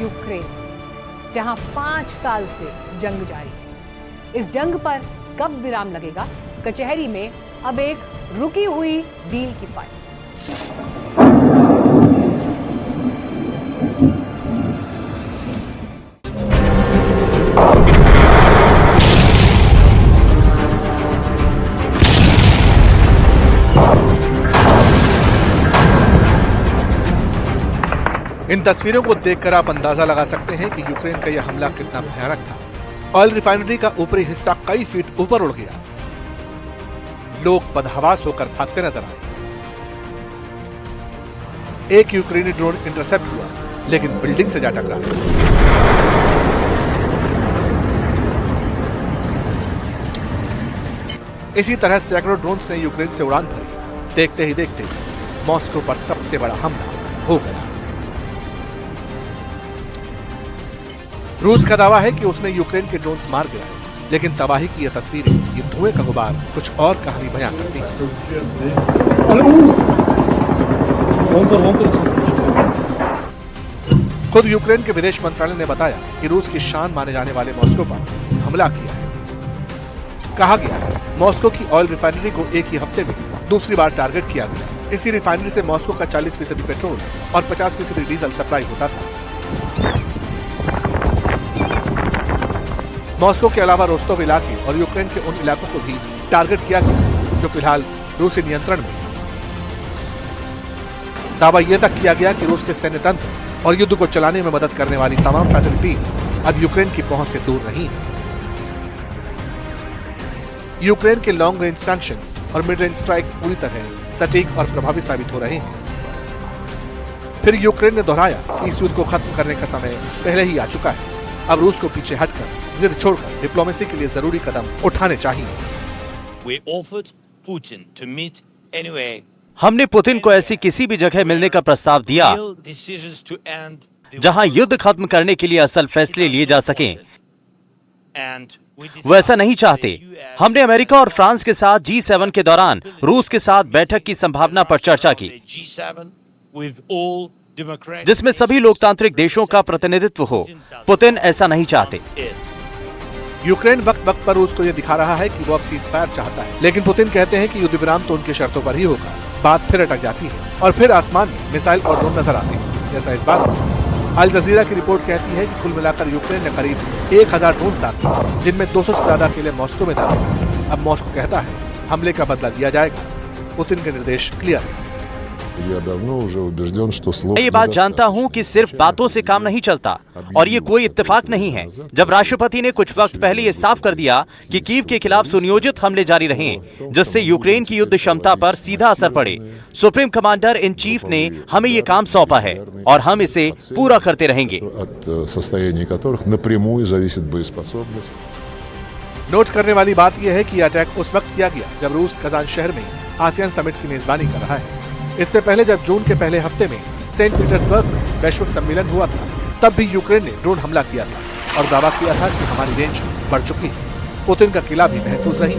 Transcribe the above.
Ukraine, जहां 5 साल से जंग जारी है। इस जंग पर कब विराम लगेगा? कचहरी में अब एक रुकी हुई डील की फाइल। इन तस्वीरों को देखकर आप अंदाजा लगा सकते हैं कि यूक्रेन का यह हमला कितना भयानक था। ऑयल रिफाइनरी का ऊपरी हिस्सा कई फीट ऊपर उड़ गया। लोग बदहवास होकर भागते नजर आए। एक यूक्रेनी ड्रोन इंटरसेप्ट हुआ, लेकिन बिल्डिंग से जा टकरा। इसी तरह सैकड़ों ड्रोन्स ने यूक्रेन से उड़ान भरी। देखते ही देखते मॉस्को पर सबसे बड़ा हमला हो गया। रूस का दावा है कि उसने यूक्रेन के ड्रोन्स मार दिया, लेकिन तबाही की यह तस्वीरें, ये धुएं का गुबार कुछ और कहानी बयां करती है। खुद यूक्रेन के विदेश मंत्रालय ने बताया कि रूस की शान माने जाने वाले मॉस्को पर हमला किया है। कहा गया है मॉस्को की ऑयल रिफाइनरी को एक ही हफ्ते में दूसरी बार टारगेट किया गया। इसी रिफाइनरी से मॉस्को का 40% पेट्रोल और 50% डीजल सप्लाई होता था। मॉस्को के अलावा रोस्तोव इलाके और यूक्रेन के उन इलाकों को भी टारगेट किया गया जो फिलहाल रूसी नियंत्रण में। दावा यह तक किया गया कि रूस के सैन्य तंत्र और युद्ध को चलाने में मदद करने वाली तमाम फैसिलिटीज अब यूक्रेन की पहुंच से दूर नहीं है। यूक्रेन के लॉन्ग रेंज सैंक्शंस और मिड रेंज स्ट्राइक्स पूरी तरह सटीक और प्रभावी साबित हो रहे हैं। फिर यूक्रेन ने दोहराया कि इस युद्ध को खत्म करने का समय पहले ही आ चुका है। अब रूस को पीछे हटकर, जिद छोड़कर डिप्लोमेसी के लिए जरूरी कदम उठाने चाहिए। हमने पुतिन को ऐसी किसी भी जगह मिलने का प्रस्ताव दिया जहां युद्ध खत्म करने के लिए असल फैसले लिए जा सकें। वो ऐसा नहीं चाहते। हमने अमेरिका और फ्रांस के साथ G7 के दौरान रूस के साथ बैठक की संभावना पर चर्चा की, जिसमें सभी लोकतांत्रिक देशों का प्रतिनिधित्व हो। पुतिन ऐसा नहीं चाहते। यूक्रेन वक्त वक्त पर रूस को यह दिखा रहा है कि वो अब सीजफायर चाहता है, लेकिन पुतिन कहते हैं कि युद्ध विराम तो उनकी शर्तों पर ही होगा। बात फिर अटक जाती है और फिर आसमान में मिसाइल और ड्रोन नजर आते हैं, जैसा इस बात में। अल जजीरा की रिपोर्ट कहती है कि कुल मिलाकर यूक्रेन ने करीब 1000 ड्रोन दागे, जिनमें 200 से ज्यादा अकेले मॉस्को में दागे। अब मॉस्को कहता है हमले का बदला दिया जाएगा। पुतिन के निर्देश क्लियर है। मैं ये बात जानता हूँ कि सिर्फ बातों से काम नहीं चलता और ये कोई इत्तेफाक नहीं है। जब राष्ट्रपति ने कुछ वक्त पहले ये साफ कर दिया कि कीव के खिलाफ सुनियोजित हमले जारी रहें, जिससे यूक्रेन की युद्ध क्षमता पर सीधा असर पड़े, सुप्रीम कमांडर इन चीफ ने हमें ये काम सौंपा है और हम इसे पूरा करते रहेंगे। नोट करने वाली बात यह है कि यह अटैक उस वक्त किया गया जब रूस कजान शहर में आसियान समिट की मेजबानी कर रहा है। इससे पहले जब जून के पहले हफ्ते में सेंट पीटर्सबर्ग में वैश्विक सम्मेलन हुआ था, तब भी यूक्रेन ने ड्रोन हमला किया था और दावा किया था कि हमारी रेंज बढ़ चुकी है। पुतिन का किला भी महफूज नहीं।